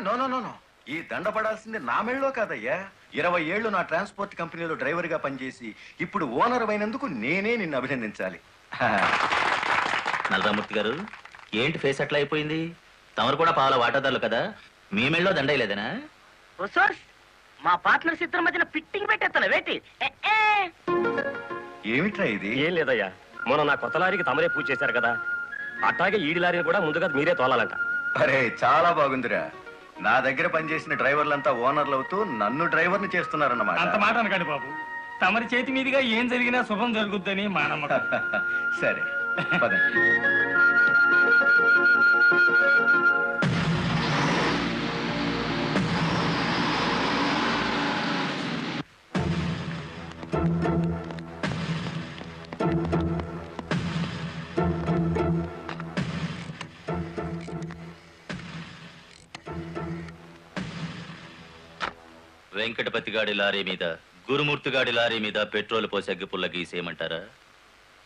No no no no, ఈ దండ పడాల్సింది నా మెళ్ళలో కాదయ్యా. 20 ఏళ్లు నా ట్రాన్స్పోర్ట్ కంపెనీలో డ్రైవర్ గా పనిచేసి ఇప్పుడు ఓనర్ అయినందుకు నేనే నిన్ను అభినందించాలి. నల్లరామూర్తి గారు, ఏంటి ఫేస్ అట్లా అయిపోయింది? తమరు కూడా పావుల వాటాదారులు కదా, మీ మెళ్ళలో దండలేదనా? మా పార్ట్నర్స్ ఇద్దరి మధ్యన ఫిట్టింగ్ పెట్టేస్తాను వేటి. ఏమిట్రా ఇది? ఏం లేదయ్యా, మొన్న నా కొత్త లారీకి తమరే పూజ చేశారు కదా, అట్లాగే ఈడి లారీని కూడా ముందుగా మీరే తోలాలంట. అరే చాలా బాగుందిరా. నా దగ్గర పనిచేసిన డ్రైవర్లంతా ఓనర్లు అవుతూ నన్ను డ్రైవర్ని చేస్తున్నారన్నమాట. అంత మాట అనకండి బాబు, తమరి చేతి మీదుగా ఏం జరిగినా శుభం జరుగుద్దని మా నమ్మకం. సరే పదండి. వెంకటపతి గాడి లారీ మీద, గురుమూర్తి గాడి లారీ మీద పెట్రోల్ పోసి అగ్గిపుల్ల గీసేయమంటారా?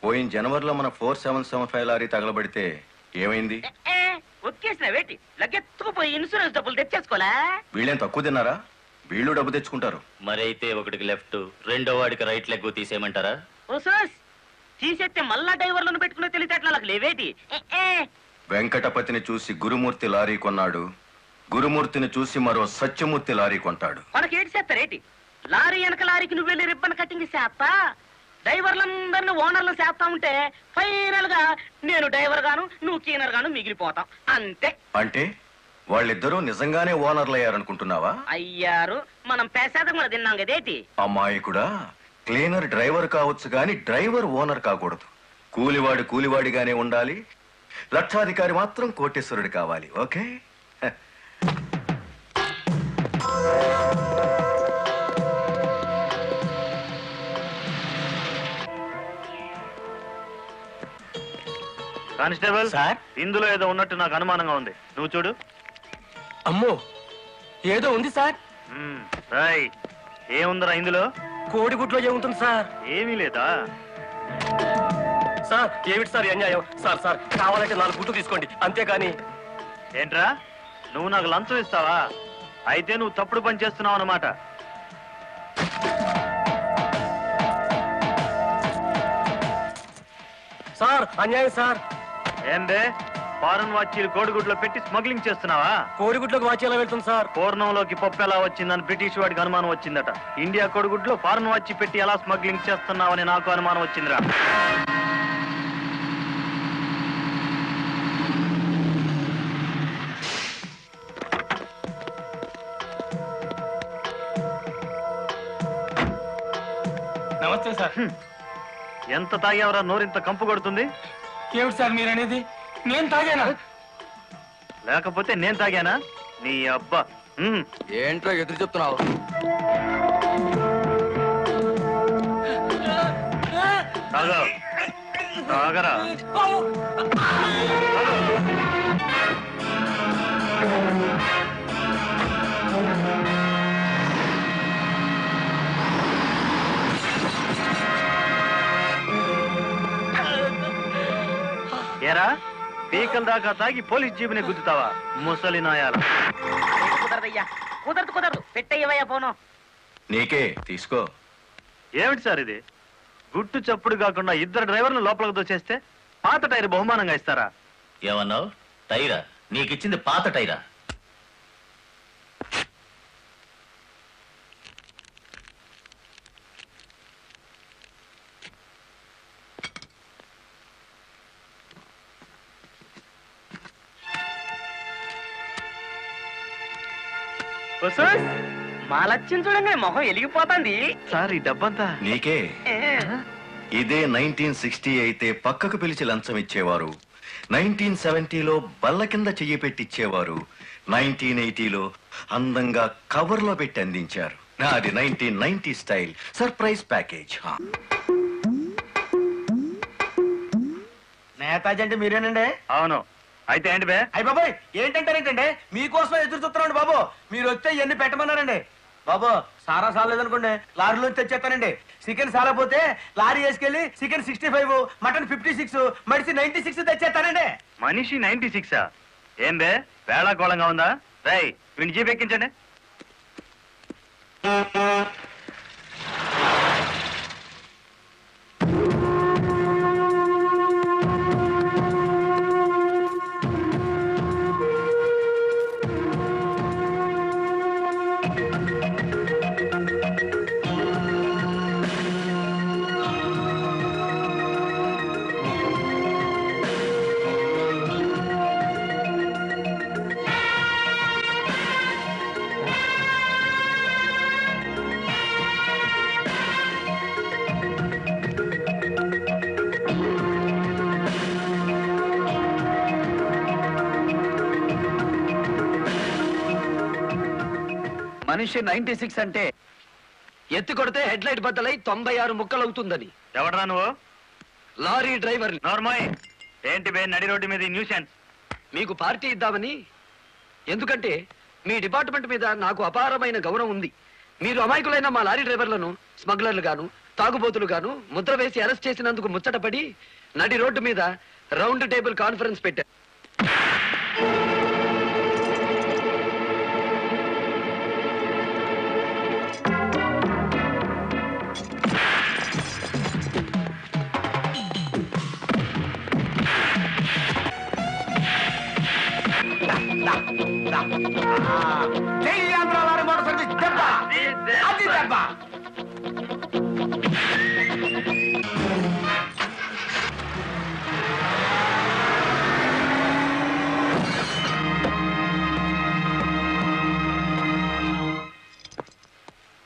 పోయిన జనవరిలో మన 4775 లారీ తగలబడితే ఏమైంది? ఒక్కేసిన వేటి లగ్గెత్తుకుపోయి ఇన్సూరెన్స్ డబ్బులు తెచ్చేసుకోలే. వీళ్ళేం తక్కువ తిన్నారా? వీళ్ళు డబ్బు తెచ్చుకుంటారు. మరైతే ఒకటికి లెఫ్ట్, రెండో వాడికి రైట్ లెగ్ తీసేయమంటారా? తీసేస్తే మళ్ళా డ్రైవర్లను పెట్టుకునే తెలిసేట్లా నాకు లేవేటి. వెంకటపతిని చూసి గురుమూర్తి లారీ కొన్నాడు, గురుమూర్తిని చూసి మరో సత్యమూర్తి లారీ కొంటాడు. మనకేటి చేస్తారేటి? లారీ వెనక లారీకి నువ్వు వెళ్ళి రిబ్బన్ కటింగ్ చేస్తా, డ్రైవర్లందరినీ ఓనర్లు చేస్తా ఉంటే ఫైనల్ గా నేను డ్రైవర్ గాను నువ్వు క్లీనర్ గాను మిగిలిపోతాం అంతే. అంటే వాళ్ళిద్దరూ నిజంగానే ఓనర్లు అయ్యారనుకుంటున్నావా? అయ్యారు, మనం పేసాదం కూడా తిన్నాం కదేటి. అమ్మాయి కూడా క్లీనర్ డ్రైవర్ కావచ్చు గాని డ్రైవర్ ఓనర్ కాకూడదు. కూలివాడు కూలివాడిగానే ఉండాలి, లక్షాధికారి మాత్రం కోటేశ్వరుడు కావాలి. ఓకే? కానిస్టేబుల్ సార్, ఇందులో ఏదో ఉన్నట్టు నాకు అనుమానంగా ఉంది, నువ్వు చూడు. అమ్మో, ఏదో ఉంది సార్. రైట్, ఏముందిరా ఇందులో? కోడిగుడ్లో ఏముంటుంది సార్? ఏమీ లేదా సార్? ఏమిటి సార్ అన్యాయం? సార్ సార్ కావాలంటే 4 గుడ్లు తీసుకోండి, అంతేకాని. ఏంట్రా, నువ్వు నాకు లంచం ఇస్తావా? అయితే నువ్వు తప్పుడు పని చేస్తున్నావు అన్నమాట. సార్ అన్యాయం సార్. ఏందే, ఫారెన్ వాచీలు కోడిగుడ్లో పెట్టి స్మగ్లింగ్ చేస్తున్నావా? కోడిగుడ్లోకి వాచి ఎలా వెళ్తుంది సార్? పూర్ణంలోకి పప్పు ఎలా వచ్చిందని బ్రిటిష్ వాడికి అనుమానం వచ్చిందట. ఇండియా కోడిగుడ్లో ఫారెన్ వాచి పెట్టి ఎలా స్మగ్లింగ్ చేస్తున్నావని నాకు అనుమానం వచ్చిందిరా. నమస్తే సార్. ఎంత తాగేవరా నోరింత కంపు కొడుతుంది? ఏమిటి సార్ మీరనేది? నేను తాగానా? లేకపోతే నేను తాగానా? నీ అబ్బా. ఏంట్రా ఎదురు చెప్తున్నావు? తాగరా. ఏరా, పీకల దాకా తాగి పోలీస్ జీబుని గుద్దుతావా ముసలి నాయాల? కుదరదయ్యా, కుదరదు పెట్టయ్యవయ్యా పోను. నీకే తీసుకో. ఏమిటి సార్ ఇది? గుట్టు చప్పుడు కాకుండా ఇద్దరు డ్రైవర్లు లోపలికి దోచేస్తే పాత టైర్ బహుమానంగా ఇస్తారా? ఏమన్నావు? టైరా? నీకిచ్చింది పాత టైరా? మా లక్ష్యం చూడండి, మొహం వెలిగిపోతుంది. సార్ ఈ డబ్బంతా నీకే. ఇదే 1960 అయితే పక్కకు పిలిచి లంచం ఇచ్చేవారు, 1970లో బల్ల కింద చెయ్యి పెట్టిచ్చేవారు, 1980లో అందంగా కవర్లో పెట్టి అందించారు. నాది 1990 స్టైల్ సర్ప్రైజ్ ప్యాకేజ్. నేతాజీ అంటే మీరేనండి? అవును. అయితే ఏంటి బే? అయ్య బాబాయ్, ఏంటంటారేంటండి? మీకోసం ఎదురు చూస్తున్నాండి బాబు. మీరు వస్తే ఇవన్నీ పెట్టమన్నారండి బాబు. సారా సాలేదనుకోండి, లారీలోంచి తెచ్చేస్తానండి. చికెన్ సాలపోతే లారీ వేసుకెళ్ళి చికెన్ 65, మటన్ 56, మడిసి 96 తెచ్చేస్తానండి. మనిషి 96? ఏం బే, వేళాకోళంగా ఉందా? రై వీడిని జీప్ ఎక్కించండి. మనిషి 96 అంటే ఎత్తి కొడితే హెడ్ లైట్ బద్దలై 96 ముక్కలవుతుందని. ఎవడరా నువ్వు? Lorry driver. నార్మల్ ఏంటి బే నడి రోడ్డు మీద న్యూసెన్స్? మీకు పార్టీ ఇద్దామని. ఎందుకంటే మీ డిపార్ట్మెంట్ మీద నాకు అపారమైన గౌరవం ఉంది. మీరు అమాయకులైన మా లారీ డ్రైవర్లను స్మగ్లర్లు గాను తాగుబోతులు గాను ముద్ర వేసి అరెస్ట్ చేసినందుకు ముచ్చటపడి నడి రోడ్డు మీద రౌండ్ టేబుల్ కాన్ఫరెన్స్ పెట్టారు.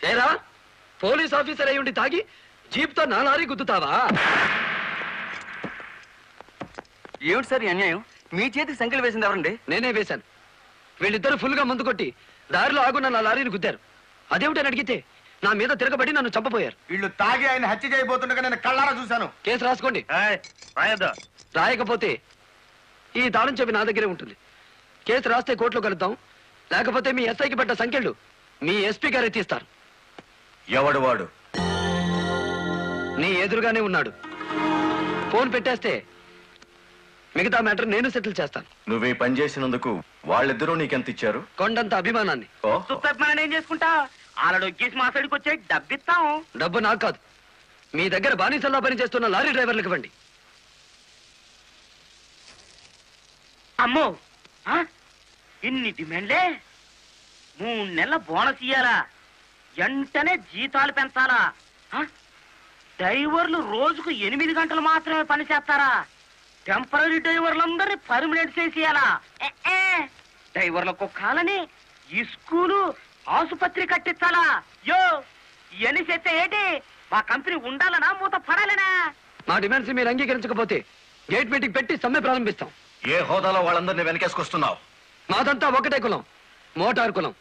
ఏరా పోలీస్ ఆఫీసర్ అయి ఉండి తాగి జీప్తో నా లారీ గుద్దుతావా? ఏమిటి సార్ ఈ అన్యాయం? మీ చేతికి సంఖ్యలు వేసింది ఎవరండి? నేనే వేశాను. వీళ్ళిద్దరూ ఫుల్ గా ముందు కొట్టి దారిలో ఆగున్న నా లారీని గుద్దారు. అదేమిటని అడిగితే నా మీద తిరగబడి నన్ను చంపపోయారు. వీళ్ళు తాగి ఆయన హత్య చేయబోతుండగా నేను కళ్ళారా చూశాను. కేసు రాసుకోండి. రాయొద్దా? రాయకపోతే ఈ తాళం చెవి నా దగ్గరే ఉంటుంది. కేసు రాస్తే కోర్టులో కలుద్దాం, లేకపోతే మీ ఎస్ఐకి పడ్డ సంఖ్యలు మీ ఎస్పీ గారే తీస్తారు. ఎవడు వాడు? నీ ఎదురుగానే ఉన్నాడు. ఫోన్ పెట్టేస్తే మిగతా మ్యాటర్ నేను సెటిల్ చేస్తాను. నువ్వే పని చేసినందుకు వాళ్ళిద్దరూ నీకెంత ఇచ్చారు? కొండంత అభిమానాన్ని. మనం ఏం చేసుకుంటా ఆలడొక్కేసి మా సైడ్కి వచ్చే డబ్బిస్తాం. డబ్బు నాకు కాదు, మీ దగ్గర బానిసల్లా పనిచేస్తున్న లారీ డ్రైవర్లకు ఇవ్వండి. అమ్మో ఇన్ని డిమాండ్లే. 3 నెలల బోనస్ ఇయ్యాలా, వెంటనే జీతాలు పెంచాలా, డ్రైవర్లు రోజుకు 8 గంటలు మాత్రమే పని చేస్తారా, టెంపరీ డ్రైవర్లందరినీ పర్మనెంట్ చేసేయాలా, డ్రైవర్లకు కాలని ఈ స్కూలు ఆసుపత్రి కట్టించాలా. యో ఇవన్నీ చేస్తే ఏంటి? మా కంపెనీ ఉండాలనా మూత పడాలనా? మా డిమాండ్స్ మీరు అంగీకరించకపోతే గేట్ మీటింగ్ పెట్టి సమ్మె ప్రారంభిస్తాం. ఏ హోదాలో వాళ్ళందరినీ వెనకేసుకొస్తున్నావు? మాదంతా ఒకటే కులం, మోటార్ కులం.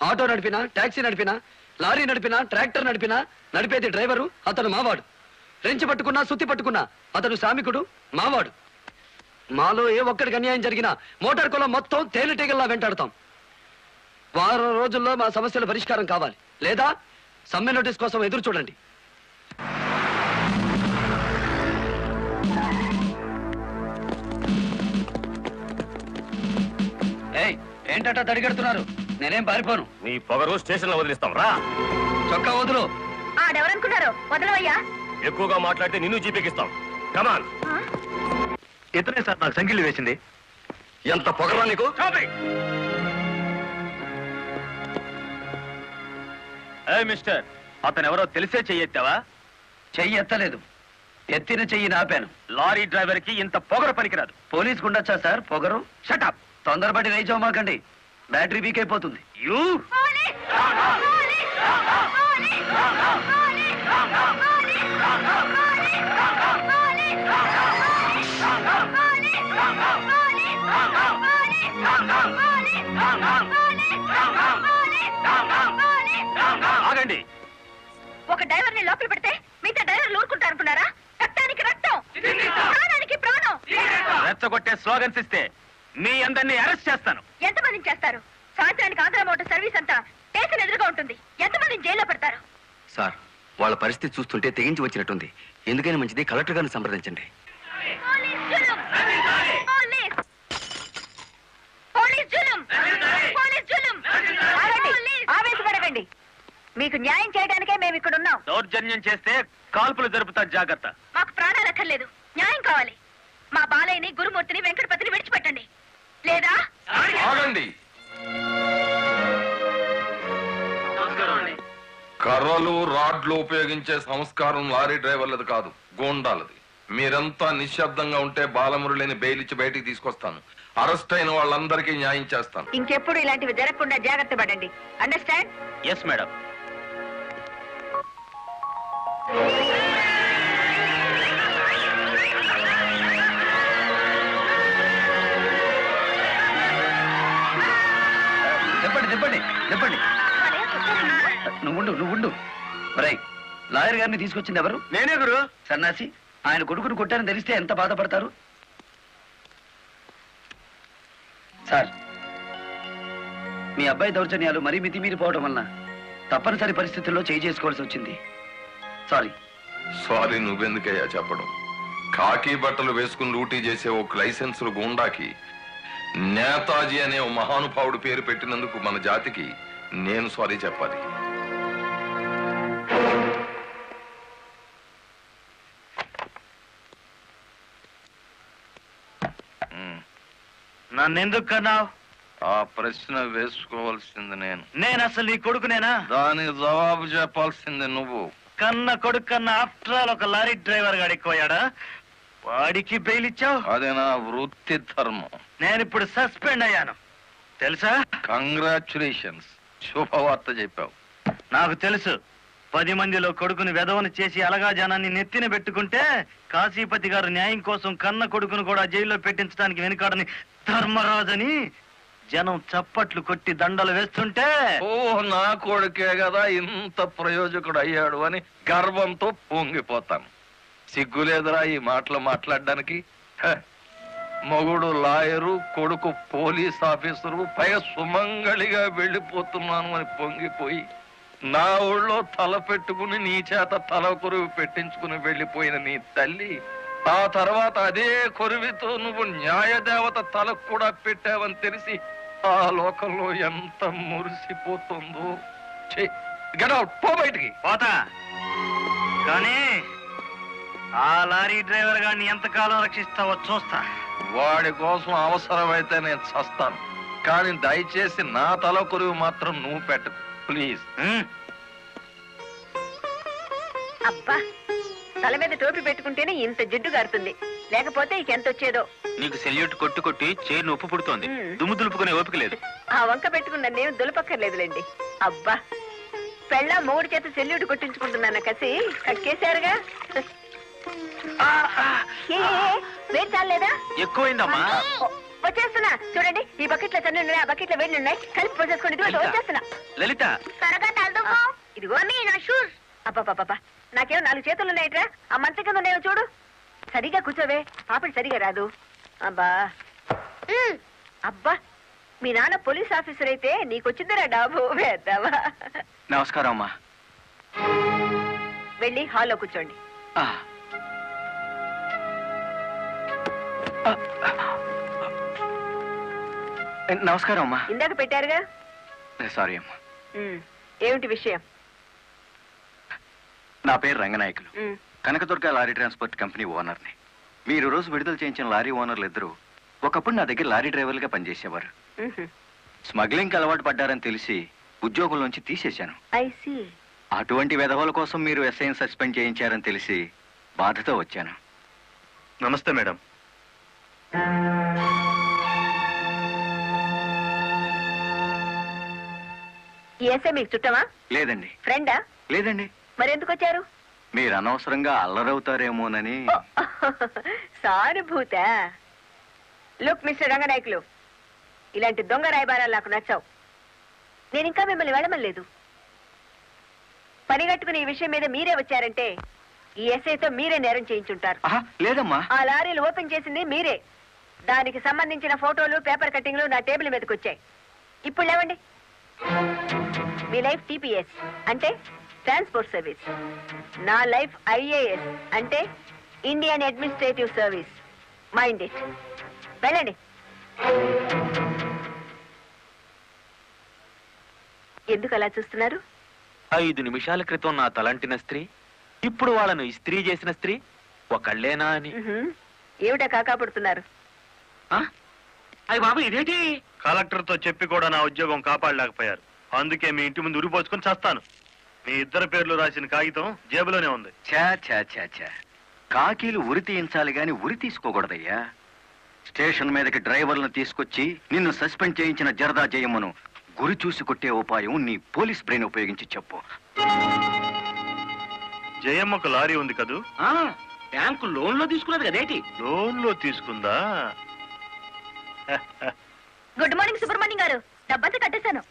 ఆటో నడిపినా, టాక్సీ నడిపినా, లారీ నడిపినా, ట్రాక్టర్ నడిపినా నడిపేది డ్రైవరు, అతను మావాడు. రెంచి పట్టుకున్నా, సుత్తి పట్టుకున్నా అతను శ్రామికుడు, మావాడు. మాలో ఏ ఒక్కడికి అన్యాయం జరిగినా మోటార్ కులం మొత్తం తేలిటీగల్లా వెంటాడతాం. వారం రోజుల్లో మా సమస్యల పరిష్కారం కావాలి, లేదా సమ్మె నోటీస్ కోసం ఎదురు చూడండి. ఏంటట తడిగడుతున్నారు? నేనేం పారిపోను. నీ పొగరు స్టేషన్ లో వదిలిస్తాం రా. చొక్కా వదులు. ఆడెవరనుకున్నారు? వదలవయ్యా. ఎక్కువగా మాట్లాడితే నిన్ను జీపెక్కిస్తాం. కమాన్. ఇతనే సార్ నాకు సంఖ్యలు వేసింది. ఎంత పొగరా నీకు? మిస్టర్, అతను ఎవరో తెలిసే చెయ్యెత్తావా? చెయ్యి ఎత్తలేదు, ఎత్తిన చెయ్యి నాపాను. లారీ డ్రైవర్ కి ఇంత పొగరు పనికిరాదు. పోలీస్ కుండొచ్చా సార్ పొగరు? షటప్. తొందరపడి రైచోమాకండి, బ్యాటరీ వీక్ అయిపోతుంది. యూ ఆగండి. ఒక డ్రైవర్ ని లోపల పెడితే మిగతా డ్రైవర్లు ఊరుకుంటారు అనుకున్నారా? రక్తానికి రక్తం, ప్రాణానికి ప్రాణం. రెచ్చగొట్టే స్లోగన్స్ ఇస్తే మీ అందరినీ అరెస్ట్ చేస్తాను. ఎంతమందిని చేస్తారు? సాయంత్రానికి ఆంధ్ర మోటార్ సర్వీస్ అంతా స్టేషన్ ఎదురుగా ఉంటుంది. ఎంతమందిని జైల్లో పెడతారు? సార్, వాళ్ళ పరిస్థితి చూస్తుంటే తెగించి వచ్చినట్టుంది. ఎందుకైనా మంచిది కలెక్టర్ గారిని సంప్రదించండి. పోలీస్ జులుం! పోలీస్ జులుం! పోలీస్ మీకు న్యాయం చేయడానికే మేము ఇక్కడ ఉన్నాం. దౌర్జన్యం చేస్తే కాల్పులు జరుపుతారు, జాగ్రత్త. మాకు ప్రాణాలు అక్కర్లేదు, న్యాయం కావాలి. మా బాలయ్యని, గురుమూర్తిని, వెంకటపతిని విడిచిపెట్టండి. లేదా ఆగండి. కర్రలు రాడ్లు ఉపయోగించే సంస్కారం లారీ డ్రైవర్లది కాదు, గోండాలది. మీరంతా నిశ్శబ్దంగా ఉంటే బాలమురళిని బెయిలిచ్చి బయటికి తీసుకొస్తాను. అరెస్ట్ అయిన వాళ్ళందరికీ న్యాయం చేస్తాను. ఇంకెప్పుడు ఇలాంటివి జరగకుండా జాగ్రత్త పడండి. అండర్స్టాండ్? Yes madam. చెప్పండి చెప్పండి చెప్పండి. నువ్వుండు. రై, లాయర్ గారిని తీసుకొచ్చింది ఎవరు? నేనే గురు. సన్నాసి, ఆయన కొడుకును కొట్టారని తెలిస్తే ఎంత బాధపడతారు? సార్, మీ అబ్బాయి దౌర్జన్యాలు మరీ మితిమీరిపోవడం వలన తప్పనిసరి పరిస్థితుల్లో చేయి చేసుకోవాల్సి వచ్చింది. సారీ నువ్వెందుకయ్యా చెప్పడం? కాకి బట్టలు వేసుకుని డ్యూటీ చేసే ఒక లైసెన్సులు గూండాకి నేతాజీ అనే ఓ మహానుభావుడు పేరు పెట్టినందుకు మన జాతికి నేను సారీ చెప్పాలి. నన్నెందుకు కన్నావు? ఆ ప్రశ్న వేసుకోవాల్సింది నేను అసలు నీ కొడుకునేనా? దానికి జవాబు చెప్పాల్సింది నువ్వు. కన్న కొడుకు కన్నా ఆఫ్టర్ ఆల్ ఒక లారీ డ్రైవర్ గాడు ఎక్కువయ్యాడా? వాడికి బెయిల్ ఇచ్చావు? అది నా వృత్తి ధర్మం. నేను ఇప్పుడు సస్పెండ్ అయ్యాను తెలుసా? కంగ్రాచులేషన్స్, శుభవార్త చెప్పావు. నాకు తెలుసు. 10 మందిలో కొడుకుని వెధవను చేసి అలగా జనాన్ని నెత్తిన పెట్టుకుంటే కాశీపతి గారు న్యాయం కోసం కన్న కొడుకును కూడా జైల్లో పెట్టించడానికి వెనుకాడని ధర్మరాజని జనం చప్పట్లు కొట్టి దండలు వేస్తుంటే, ఓ నా కొడుకే కదా ఇంత ప్రయోజకుడు అయ్యాడు అని గర్వంతో పొంగిపోతాను. సిగ్గులేదురా ఈ మాటలు మాట్లాడడానికి? మొగుడు లాయరు, కొడుకు పోలీస్ ఆఫీసరు, పైగా సుమంగళిగా వెళ్ళిపోతున్నాను అని పొంగిపోయి నా ఊళ్ళో తల పెట్టుకుని నీ చేత తల కొరువు పెట్టించుకుని వెళ్ళిపోయిన నీ తల్లి ఆ తర్వాత అదే కొరువితో నువ్వు న్యాయదేవత తలకు కూడా పెట్టావని తెలిసి ఆ లోకంలో ఎంత మురిసిపోతుందో. గెట్ అవుట్, పో బయటికి. పోతా, కానీ ఆ లారీ డ్రైవర్ గారిని ఎంతకాలం రక్షిస్తావో చూస్తా. వాడి కోసం అవసరమైతే నేను చస్తాను, కానీ దయచేసి నా తల కొరువు మాత్రం నువ్వు పెట్టకు ప్లీజ్. అబ్బా, తల మీద టోపీ పెట్టుకుంటేనే ఇంత జిడ్డు గారుతుంది, లేకపోతే ఇకెంత వచ్చేదో. నీకు సెల్యూట్ కొట్టు కొట్టి చేరు ఉప్పు పుడుతోంది, దుమ్ము దులుపుకునే ఓపిక లేదు. ఆ వంక పెట్టుకున్న నేను దులపక్కర్లేదులేండి. అబ్బా, పెళ్ళ మూడు చేత సెల్యూట్ కొట్టించుకుంటున్నాను కసి కక్కేశారుగా. వేడి చాలేదా? ఎక్కువైందమ్మా. వచ్చేస్తున్నా చూడండి. ఈ బకెట్ లో తన్ను ఉన్నాయి, ఆ బకెట్ లో వేడి ఉన్నాయి, కలిపి పోసేసుకోండి. ఇదిగో వచ్చేస్తున్నా. లలిత, త్వరగా తలదుకో. ఇదిగో మీ నా షూస్. అబ్బాబాబా, నాకేమో 4 చేతులు ఉన్నాయట్రా. ఆ మంచం కింద ఉన్నాయో చూడు. సరిగా కూర్చోవే, పాపడి సరిగా రాదు. అబ్బా అబ్బా, మీ నాన్న పోలీస్ ఆఫీసర్ అయితే నీకొచ్చిందిరా డాబు వేద్దావా. నమస్కారం అమ్మా. వెళ్ళి హాల్లో కూర్చోండి. నమస్కారం అమ్మా. ఇందాక పెట్టారుగా. సారీ అమ్మా. ఏమిటి విషయం? నా పేరు Ranganayakulu, Kanakadurga lorry transport company ఓనర్ని. మీరు రోజు విడుదల చేయించిన లారీ ఓనర్లు ఇద్దరు ఒకప్పుడు నా దగ్గర లారీ డ్రైవర్లుగా పనిచేసేవారు. స్మగ్లింగ్ అలవాటు పడ్డారని తెలిసి ఉద్యోగం నుంచి తీసేశాను. అటువంటి వెధవల కోసం మీరు ఎస్ఐని సస్పెండ్ చేయించారని తెలిసి బాధతో వచ్చాను. నమస్తే మేడం. ఈ ఎస్ఐ మీకు చుట్టమా? లేదండి. ఫ్రెండా? లేదండి. మరెందుకు వచ్చారు? మీరు అనవసరంగా అల్లరవుతారేమోనని. సానుభూత. లుక్ మిస్టర్ రంగనాయకులు, ఇలాంటి దొంగ రాయబారాలు నాకు నచ్చావు. నేను ఇంకా మిమ్మల్ని వెళ్ళమలేదు. పనిగట్టుకుని ఈ విషయం మీద మీరే వచ్చారంటే ఈ ఎస్ఐతో మీరే నేరం చేయించుంటారు. లేదమ్మా. ఆ లారీలు ఓపెన్ చేసింది మీరే. దానికి సంబంధించిన ఫోటోలు, పేపర్ కట్టింగ్లు నా టేబుల్ మీదకి వచ్చాయి. ఇప్పుడు లేవండి. మీ లైఫ్ టీపీఎస్ అంటే ట్రాన్స్పోర్ట్ సర్వీస్, నా లైఫ్ ఐఏఎస్ అంటే Indian administrative service. Mind it. వెళ్ళండి. ఎందుకు అలా చూస్తున్నారు? 5 నిమిషాల క్రితం నా తలంటిన స్త్రీ ఇప్పుడు వాళ్ళను ఇస్త్రీ చేసిన స్త్రీ ఒకళ్ళేనా అని. ఏమిటా కాకా పడుతున్నారు? అయ్యి బాబు ఇదేంటి? కలెక్టర్ తో చెప్పి కూడా నా ఉద్యోగం కాపాడలేకపోయారు. అందుకే మీ ఇంటి ముందు ఉరిపోసుకొని చేస్తాను. మీ ఇద్దరు పేర్లు రాసిన కాగితం జేబులోనే ఉంది. ఛా ఛా ఛా ఛా, కాకీలు ఉరి తీయించాలి గాని ఉరి తీసుకోకూడదయ్యా. స్టేషన్ మీదకి డ్రైవర్లను తీసుకొచ్చి నిన్ను సస్పెండ్ చేయించిన జరదా జయమ్మను గురి చూసి కొట్టే ఉపాయం నీ పోలీస్ బ్రెయిన్ ఉపయోగించి చెప్పు. జయమ్మకు లారీ ఉంది కదూ? బ్యాంకు లోన్ లో తీసుకున్నది కదేటి? లోన్ లో తీసుకుందా? గుడ్ మార్నింగ్ సుబ్రహ్మణ్యం గారు, డబ్బంతా కట్టేశాను.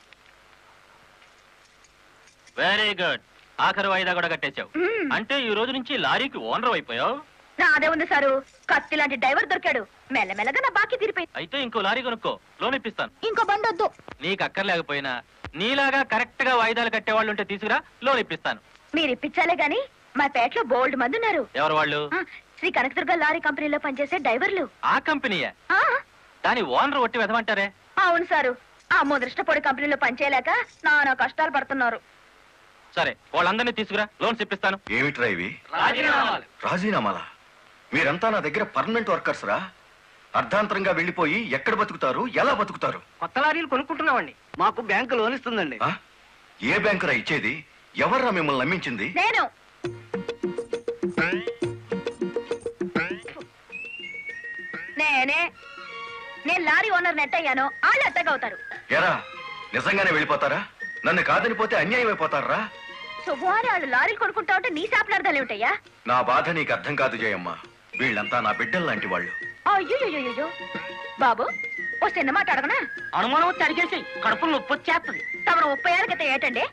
Very good. ఆఖరి వాయిదా కూడా కట్టేశావు. అంటే ఈ రోజు నుంచి లారీకి ఓనర్ అయిపోయావు. నాదే ఉంది సారు, కత్తి లాంటి డ్రైవర్ దొరికాడు. మెల్లమెల్లగా నా బాకీ తీరిపోయింది. అయితే ఇంకో లారీ కొనుక్కో, లోన్ ఇప్పిస్తాను. ఇంకో బండి వద్దు. నీకు అక్కర్లేకపోయినా నీలాగా కరెక్ట్ గా వాయిదాలు కట్టేవాళ్ళు ఉంటే తీసుకురా, లోన్ ఇప్పిస్తాను. మీరు ఇప్పించాలే గాని మా పేటలో బోల్డ్ మంది ఉన్నారు. ఎవరు వాళ్ళు? శ్రీ కనకదుర్గ లారీ కంపెనీలో పనిచేసే డ్రైవర్లు. ఆ కంపెనీయా? దాని ఓనర్ ఒట్టి వెదమంటారే? అవును సారు, ఆ ముదృష్టపొడి కంపెనీలో పనిచేయలేక నానా కష్టాలు పడుతున్నారు. సరే, వాళ్ళందరినీ తీసుకురా, లోన్స్ ఇప్పిస్తాను. ఏమిట్రా ఇవి? రాజీనామాలా? మీరంతా నా దగ్గర పర్మనెంట్ వర్కర్స్ రా. అర్ధాంతరంగా వెళ్ళిపోయి ఎక్కడ బతుకుతారు, ఎలా బతుకుతారు? కొత్త లారీలు కొనుక్కుంటున్నామండి. మాకు బ్యాంకు లోన్ ఇస్తుందండి. ఏ బ్యాంకురా ఇచ్చేది? ఎవర్రా మిమ్మల్ని నమ్మించింది? నేను. నేను లారీ ఓనర్ నెట్ అయ్యాను, వాళ్ళు ఎత్తగవుతారు. ఎరా, నిజంగానే వెళ్ళిపోతారా? నన్ను కాదని పోతే అన్యాయం అయిపోతారా? శుభవారి వాళ్ళు లారీలు కొనుక్కుంటా ఉంటే నీ శాపలార్థాలు ఏమిటయ్యా? నా బాధ నీకు అర్థం కాదు జయమ్మ. వీళ్ళంతా నా బిడ్డలు లాంటి వాళ్ళు. అయ్యో బాబు, ఓ చిన్న మాట అడగనా? అనుమానం వచ్చి అడిగేసి కడుపులు నొప్పి వచ్చేస్తుంది. తమను 30 ఏళ్ళ క్రితం ఏటండి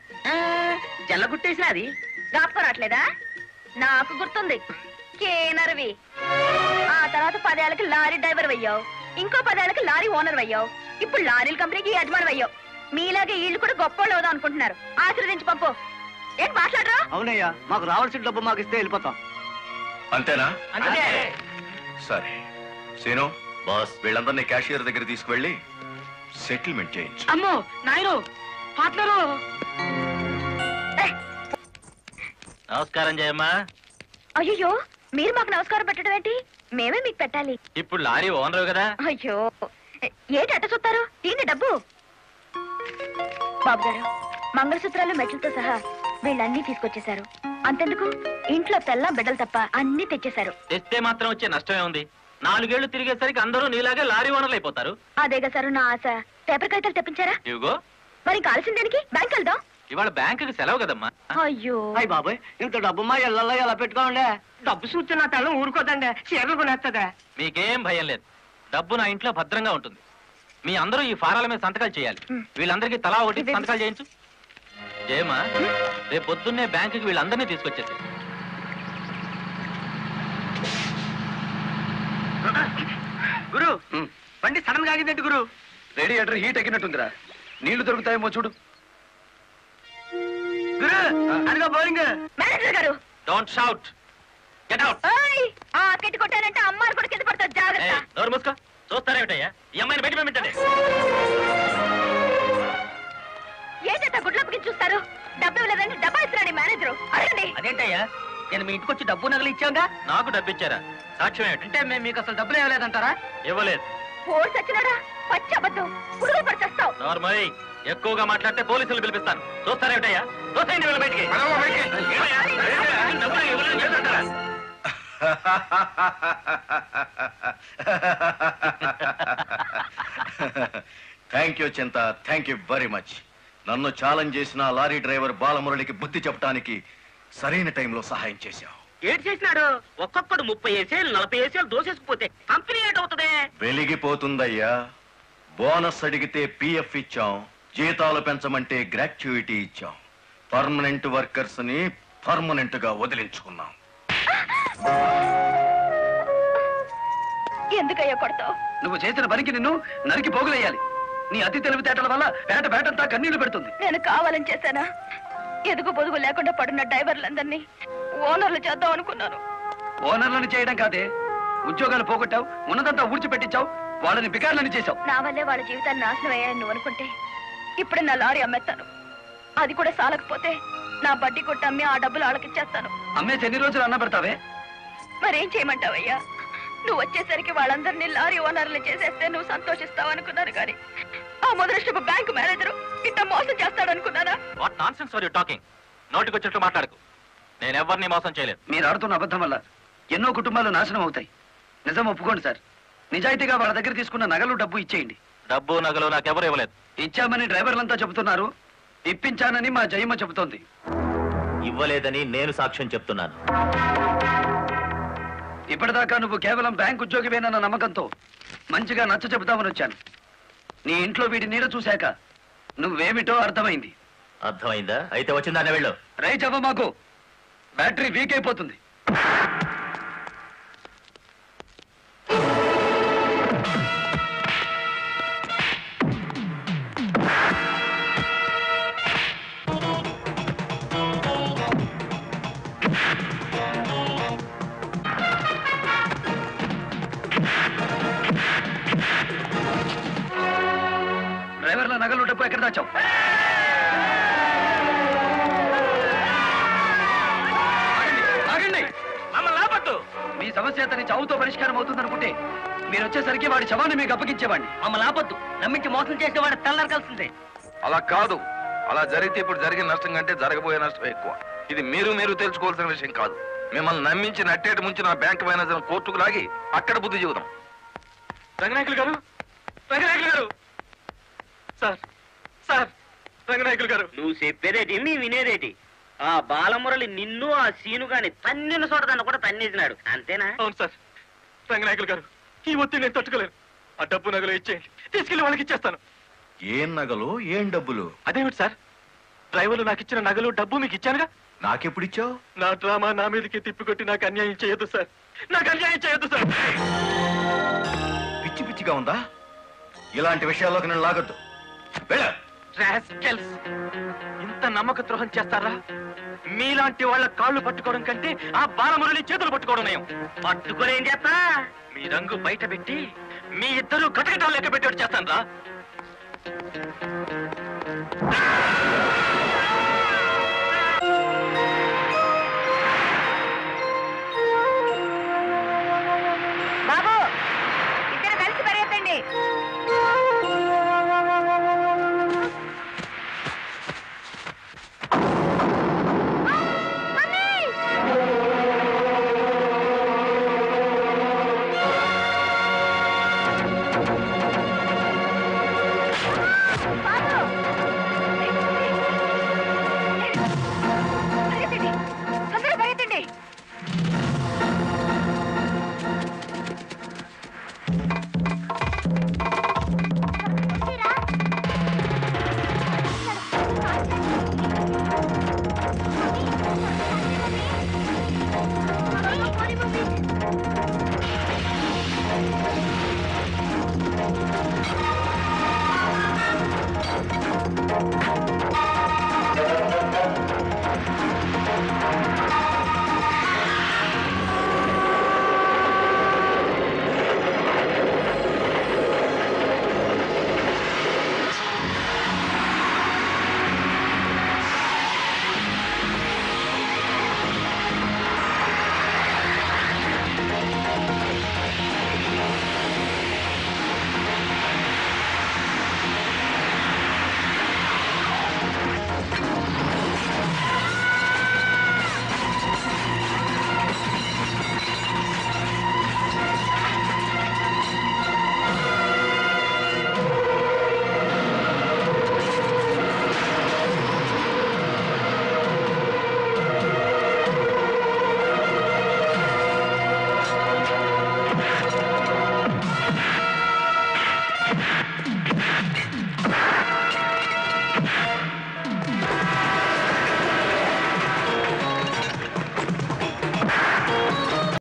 జల్లగుట్టేసిన అది జ్ఞాపకం రావట్లేదా? నాకు గుర్తుంది, కేనర్వి. ఆ తర్వాత 10 ఏళ్ళకి లారీ డ్రైవర్ అయ్యావు, ఇంకో 10 ఏళ్ళకి లారీ ఓనర్ అయ్యావు, ఇప్పుడు లారీల కంపెనీకి యజమాని అయ్యావు. మీలాగే వీళ్ళు కూడా గొప్పోళ్ళు అవుదాం అనుకుంటున్నారు. ఆశీర్వదించి పంపు. ఏం మాట్లాడరా? అవునయ్యా, మాకు రావాల్సిన డబ్బు మాకు ఇస్తే వెళ్ళిపోతాం. అంతేనా? సరే సీను బాస్, వీళ్ళందరినీ క్యాషియర్ దగ్గర తీసుకువెళ్ళి సెటిల్మెంట్ చేయించు. అమ్మో నాయరు పాటలరు. నమస్కారం జయమ్మా. అయ్యో, మీరు మాకు నమస్కారం పెట్టడం ఏంటి? మేమే మీకు పెట్టాలి. ఇప్పుడు లారీ ఓనర్ కదా. అయ్యో, ఏంటి అట్ట చూస్తారు? దీన్ని డబ్బు. బాబు గారు, మంగళసూత్రాలు మెట్లతో సహా వీళ్ళన్నీ తీసుకొచ్చేశారు. అంతెందుకు, ఇంట్లో తెల్ల బిడ్డలు తప్ప అన్ని తెచ్చేశారు. తెస్తే మాత్రం వచ్చే నష్టమే ఉంది. 4 ఏళ్లు తిరిగేసరికి అందరూ నీలాగే లారీ ఓనర్లు అయిపోతారు. అదేగా సారు నా ఆశ. పేపర్ కాగితాలు తెప్పించారా? ఇవిగో. మరి కాల్సిన దానికి బ్యాంక్ వెళ్దాం. ఇవాళ బ్యాంకుకి సెలవు కదమ్మా. అయ్యో అయ్యి బాబాయ్, ఇంత డబ్బు మా ఇళ్లలో ఎలా పెట్టుకోండి? డబ్బు చూస్తే నా తల్లం ఊరుకోదండి, చీరలు కొనేస్తుందా? మీకేం భయం లేదు, డబ్బు నా ఇంట్లో భద్రంగా ఉంటుంది. మీ అందరూ ఈ ఫారాల మీద సంతకాలు చేయాలి. వీళ్ళందరికీ తలా ఒకటి సంతకాలు చేయించు. జయమ్మా, రేపు పొద్దున్నే బ్యాంకుకి వీళ్ళందరినీ తీసుకొచ్చేసి. గురు, బండి సడన్ గా ఆగిందండి గురు. Radiator heat ఎక్కినట్టుందిరా. నీళ్లు దొరుకుతాయేమో చూడు. గురు, అదిగో బౌలింగ్. మేనేజర్ గారు, డోంట్ షౌట్, గెట్ అవుట్. ఆ కెట్టి కొట్టారంటే అమ్మారు కూడా కింద పడతారు, జాగ్రత్త. నోరు మూసుకో. చూస్తారేమిటయ్యా, ఈ అమ్మాయిని బయట పంపించండి. ఏంటంటే గుడ్లప్పకి చూస్తారు? డబ్బు ఇవ్వలేదండి, డబ్బా ఇస్తున్నాడు మేనేజరు. అడగండి. అదేంటయ్యా, నేను మీ ఇంటికి వచ్చి డబ్బు నగలు ఇచ్చాగా? నాకు డబ్బు ఇచ్చారా? సాక్ష్యం ఏమిటి? అంటే మేము మీకు అసలు డబ్బులు ఇవ్వలేదంటారా? ఇవ్వలేదు. ఓడి సచ్చినాడా? పచ్చి అబద్ధం, పురుగులు పడిచేస్తావు. నార్మల్, ఎక్కువగా మాట్లాడితే పోలీసులు పిలిపిస్తాను. చూస్తారేమిటయ్యా? చూస్తాయండి వీళ్ళ బయటికి. డబ్బులు ఇవ్వలేదు చేస్తారా? థ్యాంక్ యూ చింత, థ్యాంక్ యూ వెరీ మచ్. నన్ను ఛాలెంజ్ చేసిన లారీ డ్రైవర్ బాలమురళికి బుద్ధి చెప్పడానికి సరైన టైంలో సహాయం చేశావు. ఏడు చేసినాడు? ఒక్కొక్కడు 30 ఏసేలు 40 ఏసేలు దోసేసుకుపోతే కంపెనీ ఏటవుతుంది? వెలిగిపోతుందయ్యా. బోనస్ అడిగితే పిఎఫ్ ఇచ్చాం, జీతాలు పెంచమంటే గ్రాట్యుయిటీ ఇచ్చాం. పర్మనెంట్ వర్కర్స్ ని పర్మనెంట్ గా వదిలించుకున్నాం. ఎందుకయ్యా కొడతావు? నువ్వు చేసిన పనికి నిన్ను నరికి పోగులేయాలి. నీ అతి తెలివితేటల వల్ల పేటంతా కన్నీళ్లు పెడుతుంది. నేను కావాలని చేశానా? ఎదుగు పొదుగు లేకుండా పడున్న డ్రైవర్లందరినీ ఓనర్లు చేద్దాం అనుకున్నాను. ఓనర్లను చేయడం కాదే, ఉద్యోగాలు పోగొట్టావు, ఉన్నదంతా ఊడ్చిపెట్టించావు, వాళ్ళని బికార్లని చేశావు. నా వల్లే వాళ్ళ జీవితాన్ని నాశనం అయ్యాయని నువ్వు అనుకుంటే ఇప్పుడు నా లారీ అమ్మేస్తాను. అది కూడా సాలకపోతే నా బడ్డీ కొట్టి అమ్మి ఆ డబ్బులు వాళ్ళకిచ్చేస్తాను. అమ్మేసి ఎన్ని రోజులు అన్న పెడతావే? మరేం చేయమంటావయ్యా? నువ్వు వచ్చేసరికి వాళ్ళందరినీ లారీ ఓనర్లు చేసేస్తే నువ్వు సంతోషిస్తావు అనుకున్నాను కానీ ఆ ముదృష్టపు బ్యాంకు మేనేజరు ఇంత మోసం చేస్తాడనుకున్నానా? What nonsense are you talking? నోటికొచ్చినట్లు మాట్లాడకు. నేను ఎవరిని మోసం చేయలేదు. మీరు ఆడుతున్న అబద్ధం వల్ల ఎన్నో కుటుంబాలు నాశనం అవుతాయి. నిజం ఒప్పుకోండి సార్. నిజాయితీగా వాళ్ళ దగ్గర తీసుకున్న నగలు డబ్బు ఇచ్చేయండి. డబ్బు నగలు నాకెవరు ఇవ్వలేదు. ఇచ్చామని డ్రైవర్లంతా చెబుతున్నారు, ఇప్పించానని మా జయమ్మ చెబుతోంది. ఇవ్వలేదని నేను సాక్ష్యం చెప్తున్నాను. ఇప్పటిదాకా నువ్వు కేవలం బ్యాంక్ ఉద్యోగివేనన్న నమ్మకంతో మంచిగా నచ్చ చెబుతామని వచ్చాను. నీ ఇంట్లో వీడి నీడ చూశాక నువ్వేమిటో అర్థమైంది. అర్థమైందా? అయితే వచ్చిందానే వెళ్ళు. రైట్ అవ్వ, మాకు బ్యాటరీ వీక్ అయిపోతుంది. డ్రైవర్ల నగలు డబ్బు ఎక్కడ దాచావు? మీ సమస్య అతని చావుతో పరిష్కారం అవుతుందనుకుంటే మీరు వచ్చేసరికి వాడి శవాన్ని మీకు అప్పగించేవాడిని. మమ్మల్ని ఆపొద్దు. నమ్మించి మోసం చేసేవాడు తెల్లరకాల్సిందే. అలా కాదు. అలా జరిగితే ఇప్పుడు జరిగిన నష్టం కంటే జరగబోయే నష్టం ఎక్కువ. ఇది మీరు తెలుసుకోవాల్సిన విషయం కాదు. మిమ్మల్ని నమ్మించి నట్టేటి ముంచి నా బ్యాంక్ మేనేజర్ కోర్టుకు లాగి అక్కడ బుద్ధి చెబుదాం. రంగనాయకులు గారు, రంగనాయకులు గారు, సార్ సార్, రంగనాయకులు గారు. నువ్వు చెప్పేదేటి మీ వినేదేటి? ఆ బాలమురళి నిన్ను ఆ సీనుగాని తన్నిన చోటదాన్ని కూడా తన్నేసినాడు, అంతేనా? అవును సార్. రంగనాయకులు గారు, ఈ ఒత్తిడి నేను తట్టుకోలేను. ఆ డబ్బు నగలు ఇచ్చేయండి, తీసుకెళ్లి వాళ్ళకి ఇచ్చేస్తాను. ఏం నగలు, ఏం డబ్బులు? అదేమిటి సార్, డ్రైవర్లు నాకు ఇచ్చిన నగలు డబ్బు మీకు ఇచ్చానుగా. నాకెప్పుడు ఇచ్చావు? నా డ్రామా నా మీదకి తిప్పికొట్టి నాకు అన్యాయం చేయొద్దు సార్. నాకు అన్యాయం చేయొద్దు సార్. పిచ్చి పిచ్చిగా ఉందా? ఇలాంటి విషయాల్లోకి నేను లాగొద్దు. వెళ్ళ. రాస్కెల్స్, ఇంత నమ్మక ద్రోహం చేస్తారా? మీలాంటి వాళ్ళ కాళ్ళు పట్టుకోవడం కంటే ఆ బాలమురళి చేతులు పట్టుకోవడం నయం. పట్టుకొని ఏం చేస్తా? మీ రంగు బయట పెట్టి మీ ఇద్దరు గటగటాలు లెక్క పెట్టేట్టు చేస్తాను రా.